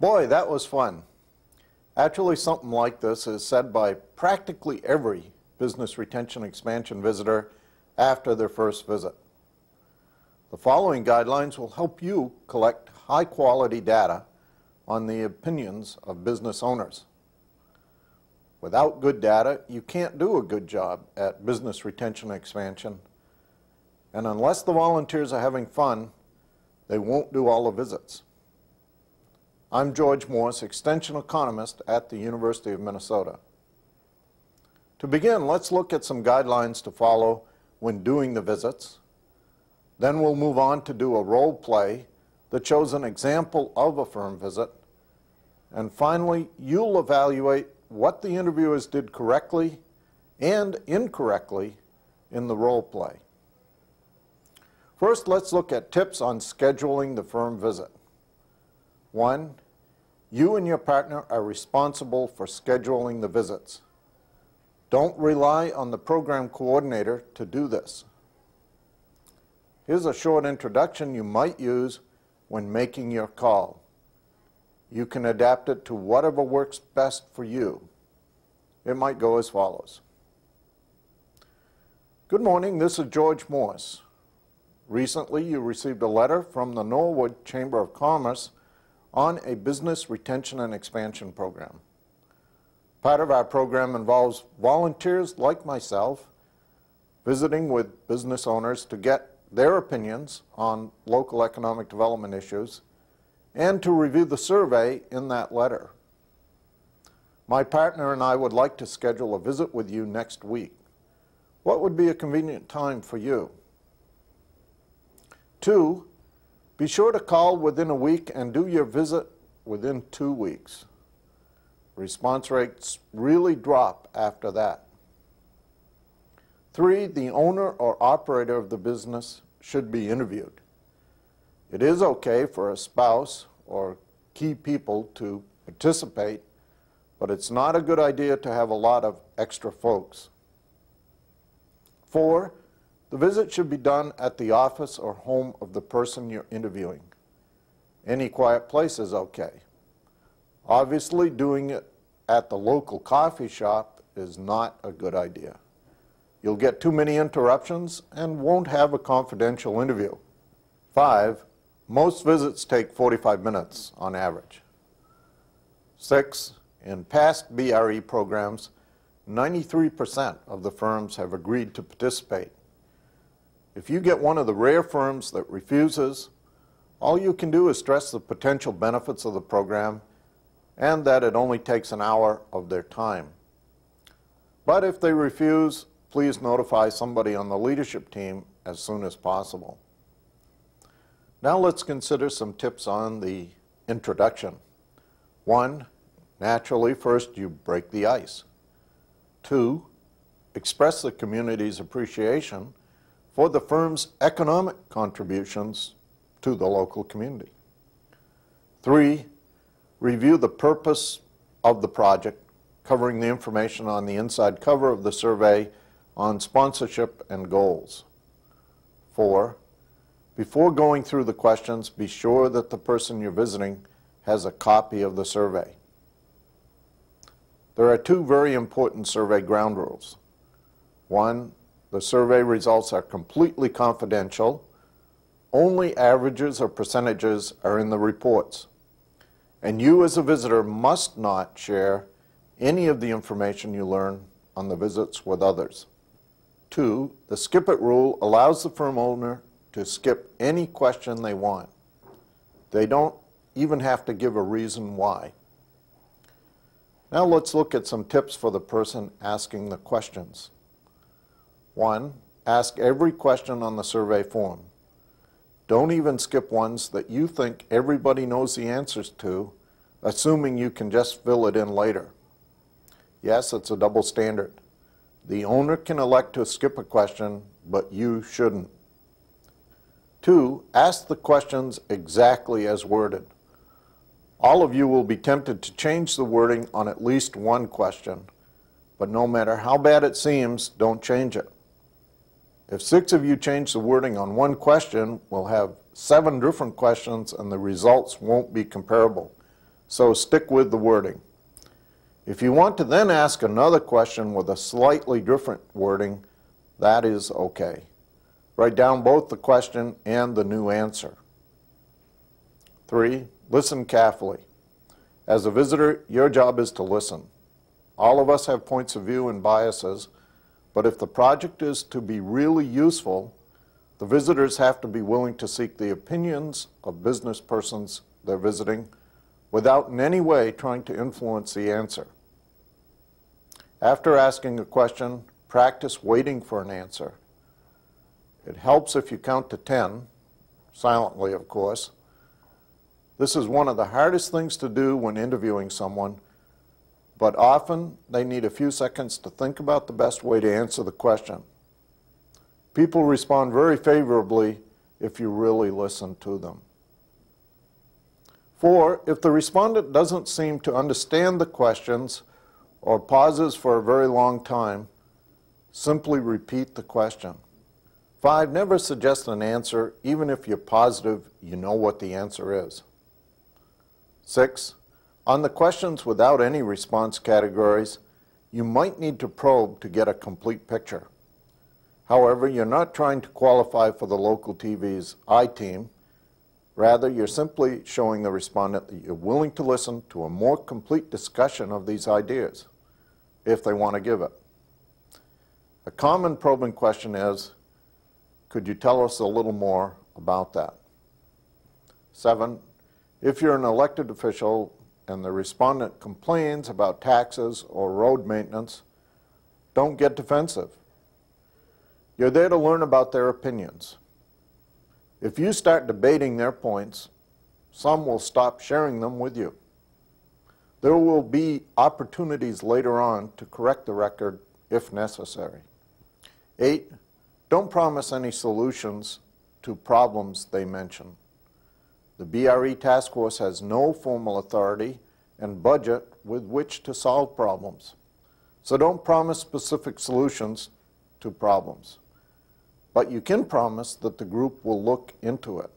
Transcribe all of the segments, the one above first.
Boy, that was fun. Actually, something like this is said by practically every business retention expansion visitor after their first visit. The following guidelines will help you collect high-quality data on the opinions of business owners. Without good data, you can't do a good job at business retention expansion. And unless the volunteers are having fun, they won't do all the visits. I'm George Morse, Extension Economist at the University of Minnesota. To begin, let's look at some guidelines to follow when doing the visits. Then we'll move on to do a role play that shows an example of a firm visit. And finally, you'll evaluate what the interviewers did correctly and incorrectly in the role play. First, let's look at tips on scheduling the firm visit. 1. You and your partner are responsible for scheduling the visits. Don't rely on the program coordinator to do this. Here's a short introduction you might use when making your call. You can adapt it to whatever works best for you. It might go as follows. Good morning, this is George Morse. Recently, you received a letter from the Norwood Chamber of Commerce on a business retention and expansion program. Part of our program involves volunteers like myself visiting with business owners to get their opinions on local economic development issues and to review the survey in that letter. My partner and I would like to schedule a visit with you next week. What would be a convenient time for you? 2. Be sure to call within a week and do your visit within 2 weeks. Response rates really drop after that. 3. The owner or operator of the business should be interviewed. It is okay for a spouse or key people to participate, but it's not a good idea to have a lot of extra folks. 4. The visit should be done at the office or home of the person you're interviewing. Any quiet place is okay. Obviously, doing it at the local coffee shop is not a good idea. You'll get too many interruptions and won't have a confidential interview. 5. Most visits take 45 minutes on average. 6. In past BR&E programs, 93% of the firms have agreed to participate. If you get one of the rare firms that refuses, all you can do is stress the potential benefits of the program and that it only takes an hour of their time. But if they refuse, please notify somebody on the leadership team as soon as possible. Now let's consider some tips on the introduction. 1. Naturally, first you break the ice. 2. Express the community's appreciation for the firm's economic contributions to the local community. 3. Review the purpose of the project, covering the information on the inside cover of the survey on sponsorship and goals. 4. Before going through the questions, be sure that the person you're visiting has a copy of the survey. There are 2 very important survey ground rules. 1. The survey results are completely confidential. Only averages or percentages are in the reports. And you as a visitor must not share any of the information you learn on the visits with others. 2. The skip it rule allows the firm owner to skip any question they want. They don't even have to give a reason why. Now let's look at some tips for the person asking the questions. 1. Ask every question on the survey form. Don't even skip ones that you think everybody knows the answers to, assuming you can just fill it in later. Yes, it's a double standard. The owner can elect to skip a question, but you shouldn't. 2. Ask the questions exactly as worded. All of you will be tempted to change the wording on at least one question, but no matter how bad it seems, don't change it. If 6 of you change the wording on one question, we'll have 7 different questions and the results won't be comparable. so stick with the wording. If you want to then ask another question with a slightly different wording, that is okay. Write down both the question and the new answer. 3, listen carefully. As a visitor, your job is to listen. All of us have points of view and biases, but if the project is to be really useful, the visitors have to be willing to seek the opinions of business persons they're visiting without in any way trying to influence the answer. After asking a question, practice waiting for an answer. It helps if you count to 10, silently of course. This is one of the hardest things to do when interviewing someone, but often they need a few seconds to think about the best way to answer the question. People respond very favorably if you really listen to them. 4, if the respondent doesn't seem to understand the questions or pauses for a very long time, simply repeat the question. 5, never suggest an answer even if you're positive you know what the answer is. 6, on the questions without any response categories, you might need to probe to get a complete picture. However, you're not trying to qualify for the local TV's I-Team. Rather, you're simply showing the respondent that you're willing to listen to a more complete discussion of these ideas, if they want to give it. A common probing question is, could you tell us a little more about that? 7, if you're an elected official and the respondent complains about taxes or road maintenance, don't get defensive. You're there to learn about their opinions. If you start debating their points, some will stop sharing them with you. There will be opportunities later on to correct the record if necessary. 8, don't promise any solutions to problems they mention. The BR&E task force has no formal authority and budget with which to solve problems. So don't promise specific solutions to problems. But you can promise that the group will look into it.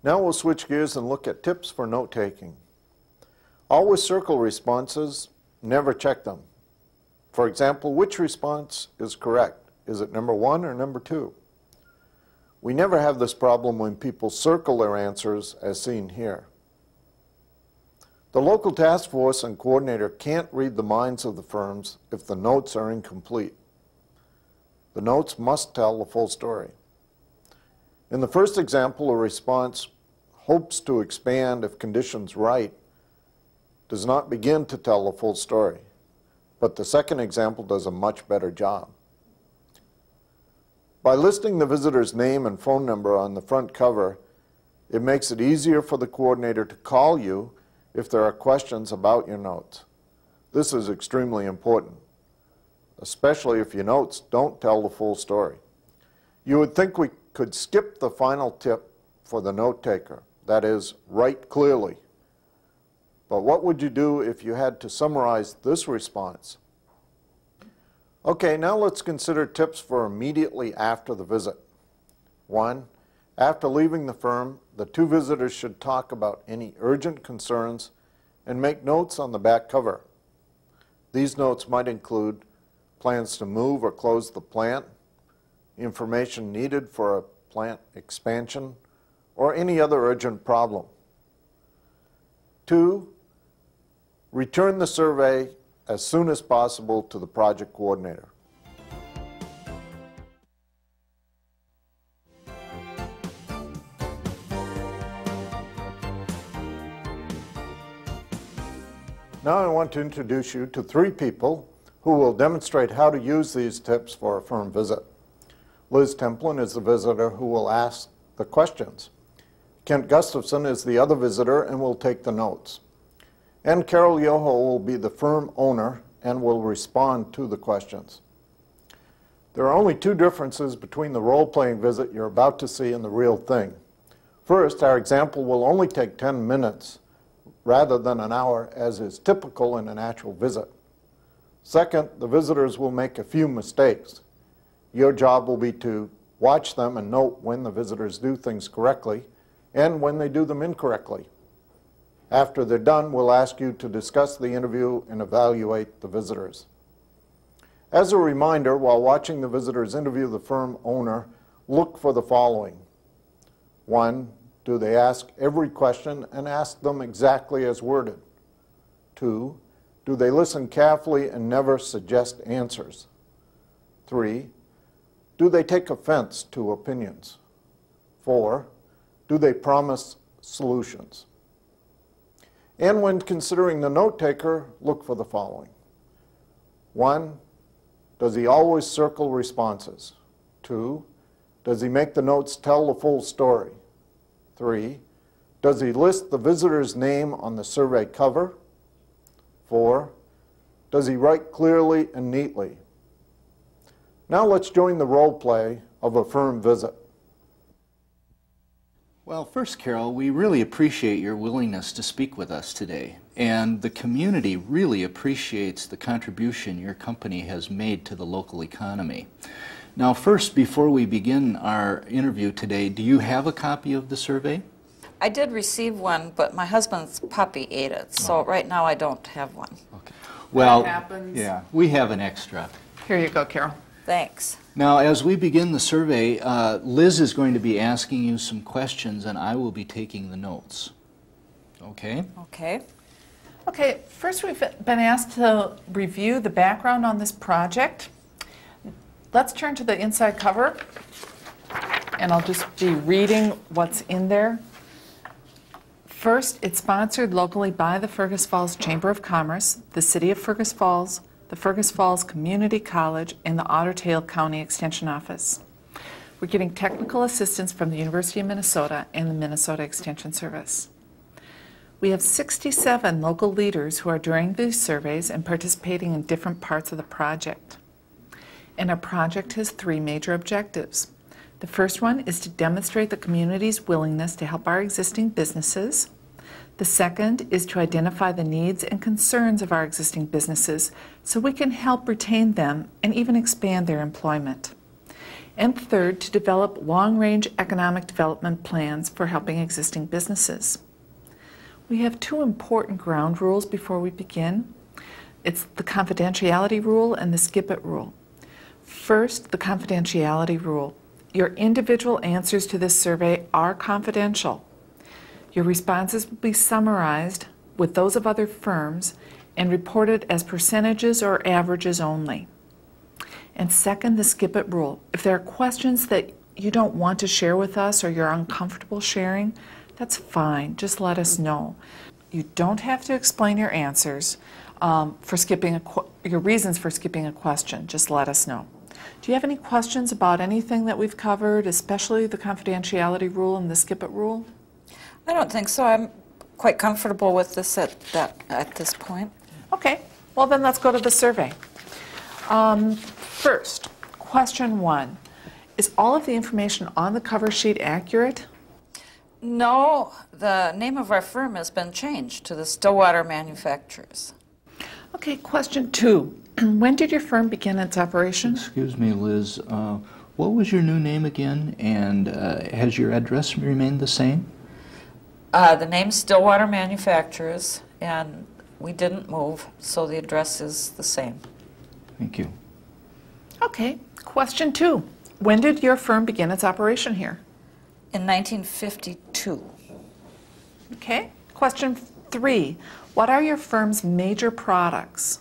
Now we'll switch gears and look at tips for note-taking. Always circle responses, never check them. For example, which response is correct? Is it number 1 or number 2? We never have this problem when people circle their answers as seen here. The local task force and coordinator can't read the minds of the firms if the notes are incomplete. The notes must tell the full story. In the first example, a response hopes to expand if conditions right does not begin to tell the full story, but the second example does a much better job. By listing the visitor's name and phone number on the front cover, it makes it easier for the coordinator to call you if there are questions about your notes. This is extremely important, especially if your notes don't tell the full story. You would think we could skip the final tip for the note taker, that is, write clearly. But what would you do if you had to summarize this response? Okay, now let's consider tips for immediately after the visit. 1, after leaving the firm, the 2 visitors should talk about any urgent concerns and make notes on the back cover. These notes might include plans to move or close the plant, information needed for a plant expansion, or any other urgent problem. 2, return the survey as soon as possible to the project coordinator. Now I want to introduce you to 3 people who will demonstrate how to use these tips for a firm visit. Liz Templin is the visitor who will ask the questions. Kent Gustafson is the other visitor and will take the notes. And Carol Yoho will be the firm owner and will respond to the questions. There are only 2 differences between the role-playing visit you're about to see and the real thing. First, our example will only take 10 minutes rather than an hour, as is typical in an actual visit. Second, the visitors will make a few mistakes. Your job will be to watch them and note when the visitors do things correctly and when they do them incorrectly. After they're done, we'll ask you to discuss the interview and evaluate the visitors. As a reminder, while watching the visitors interview the firm owner, look for the following. 1, do they ask every question and ask them exactly as worded? 2, do they listen carefully and never suggest answers? 3, do they take offense to opinions? 4, do they promise solutions? And when considering the note taker, look for the following. 1, does he always circle responses? 2, does he make the notes tell the full story? 3, does he list the visitor's name on the survey cover? 4, does he write clearly and neatly? Now let's join the role play of a firm visit. Well, first, Carol, we really appreciate your willingness to speak with us today. And the community really appreciates the contribution your company has made to the local economy. Now, first, before we begin our interview today, do you have a copy of the survey? I did receive one, but my husband's puppy ate it, so right now I don't have one. Okay. Well, That happens. yeah, we have an extra. Here you go, Carol. Thanks. Now, as we begin the survey, Liz is going to be asking you some questions, and I will be taking the notes. Okay? Okay. Okay, first we've been asked to review the background on this project. Let's turn to the inside cover, and I'll just be reading what's in there. First, it's sponsored locally by the Fergus Falls Chamber of Commerce, the City of Fergus Falls, the Fergus Falls Community College, and the Otter Tail County Extension Office. We're getting technical assistance from the University of Minnesota and the Minnesota Extension Service. We have 67 local leaders who are doing these surveys and participating in different parts of the project. And our project has 3 major objectives. The first one is to demonstrate the community's willingness to help our existing businesses. The second is to identify the needs and concerns of our existing businesses so we can help retain them and even expand their employment. And third, to develop long-range economic development plans for helping existing businesses. We have 2 important ground rules before we begin. It's the confidentiality rule and the skip it rule. First, the confidentiality rule. Your individual answers to this survey are confidential. Your responses will be summarized with those of other firms and reported as percentages or averages only. And second, the skip it rule. If there are questions that you don't want to share with us or you're uncomfortable sharing, that's fine. Just let us know. You don't have to explain your answers for skipping your reasons for skipping a question. Just let us know. Do you have any questions about anything that we've covered, especially the confidentiality rule and the skip it rule? I don't think so. I'm quite comfortable with this at this point. Okay, well then let's go to the survey. First, question 1. Is all of the information on the cover sheet accurate? No, the name of our firm has been changed to the Stillwater Manufacturers. Okay, question 2. When did your firm begin its operation? Excuse me, Liz. What was your new name again, and has your address remained the same? The name's Stillwater Manufacturers, and we didn't move, so the address is the same. Thank you. Okay, question 2. When did your firm begin its operation here? In 1952. Okay, question 3. What are your firm's major products?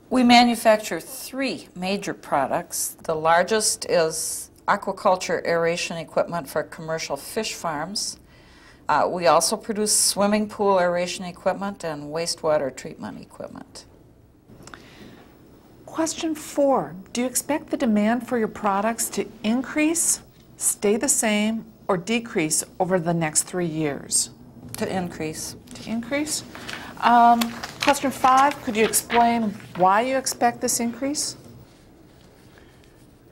We manufacture 3 major products. The largest is aquaculture aeration equipment for commercial fish farms. We also produce swimming pool aeration equipment and wastewater treatment equipment. Question 4. Do you expect the demand for your products to increase, stay the same, or decrease over the next 3 years? To increase. To increase. Question 5. Could you explain why you expect this increase?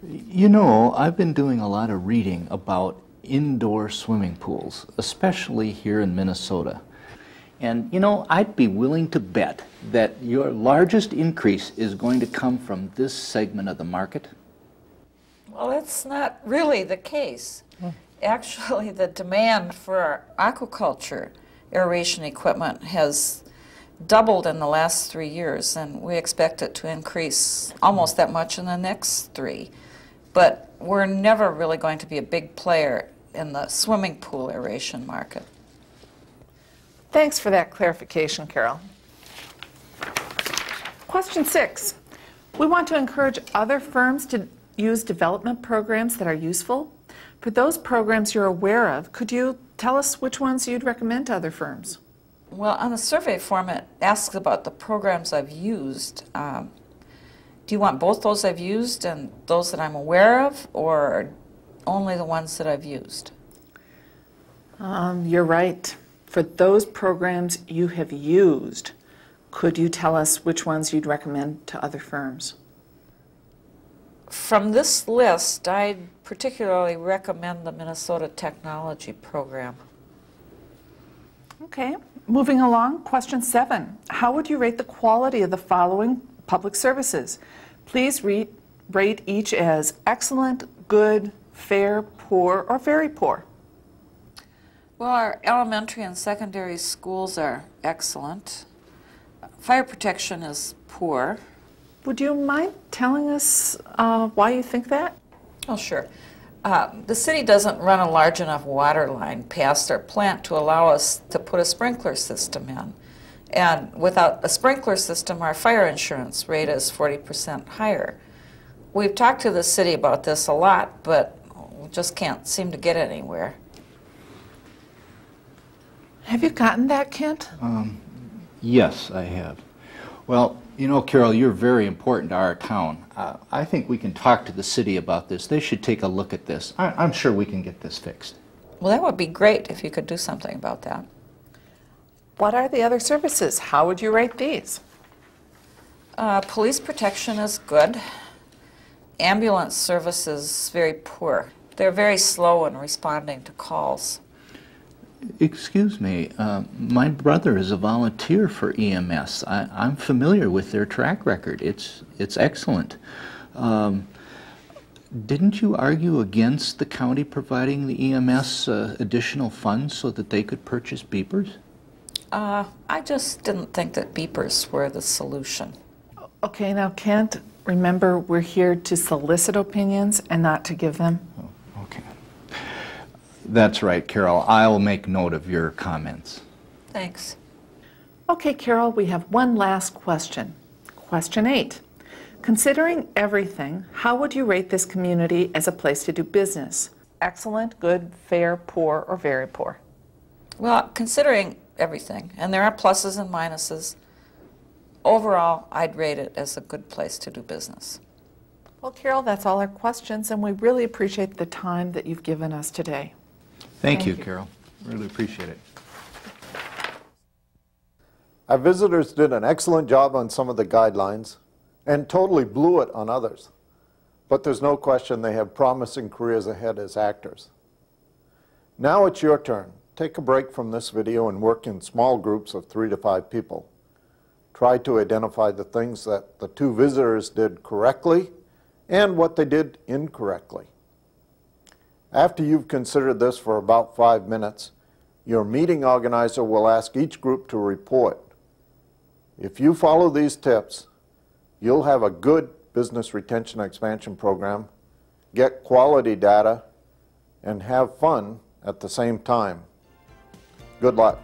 You know, I've been doing a lot of reading about indoor swimming pools, especially here in Minnesota. And, you know, I'd be willing to bet that your largest increase is going to come from this segment of the market. Well, that's not really the case. Actually, the demand for aquaculture aeration equipment has doubled in the last 3 years, and we expect it to increase almost that much in the next 3. But we're never really going to be a big player in the swimming pool aeration market. Thanks for that clarification, Carol. Question 6. We want to encourage other firms to use development programs that are useful. For those programs you're aware of, could you tell us which ones you'd recommend to other firms? Well, on the survey form, it asks about the programs I've used. Do you want both those I've used and those that I'm aware of, or only the ones that I've used? You're right. For those programs you have used, could you tell us which ones you'd recommend to other firms? From this list, I'd particularly recommend the Minnesota Technology Program. Okay, moving along, question 7. How would you rate the quality of the following public services? Please rate each as excellent, good, fair, poor, or very poor. Well, our elementary and secondary schools are excellent. Fire protection is poor. Would you mind telling us why you think that? Oh, sure. The city doesn't run a large enough water line past our plant to allow us to put a sprinkler system in. And without a sprinkler system, our fire insurance rate is 40% higher. We've talked to the city about this a lot, but we just can't seem to get anywhere. Have you gotten that, Kent? Yes, I have. Well, you know, Carol, you're very important to our town. I think we can talk to the city about this. They should take a look at this. I'm sure we can get this fixed. Well, that would be great if you could do something about that. What are the other services? How would you rate these? Police protection is good. Ambulance service is very poor. They're very slow in responding to calls. Excuse me, my brother is a volunteer for EMS. I'm familiar with their track record. It's excellent. Didn't you argue against the county providing the EMS additional funds so that they could purchase beepers? I just didn't think that beepers were the solution. Okay, now Kent, remember we're here to solicit opinions and not to give them. Oh, okay. That's right, Carol. I'll make note of your comments. Thanks. Okay, Carol, we have one last question. Question 8. Considering everything, how would you rate this community as a place to do business? Excellent, good, fair, poor, or very poor? Well, considering everything, and there are pluses and minuses, overall, I'd rate it as a good place to do business. Well, Carol, that's all our questions, and we really appreciate the time that you've given us today. Thank you, Carol. Really appreciate it. Our visitors did an excellent job on some of the guidelines and totally blew it on others. But there's no question they have promising careers ahead as actors. Now it's your turn. Take a break from this video and work in small groups of 3 to 5 people. Try to identify the things that the 2 visitors did correctly and what they did incorrectly. After you've considered this for about 5 minutes, your meeting organizer will ask each group to report. If you follow these tips, you'll have a good business retention expansion program, get quality data, and have fun at the same time. Good luck.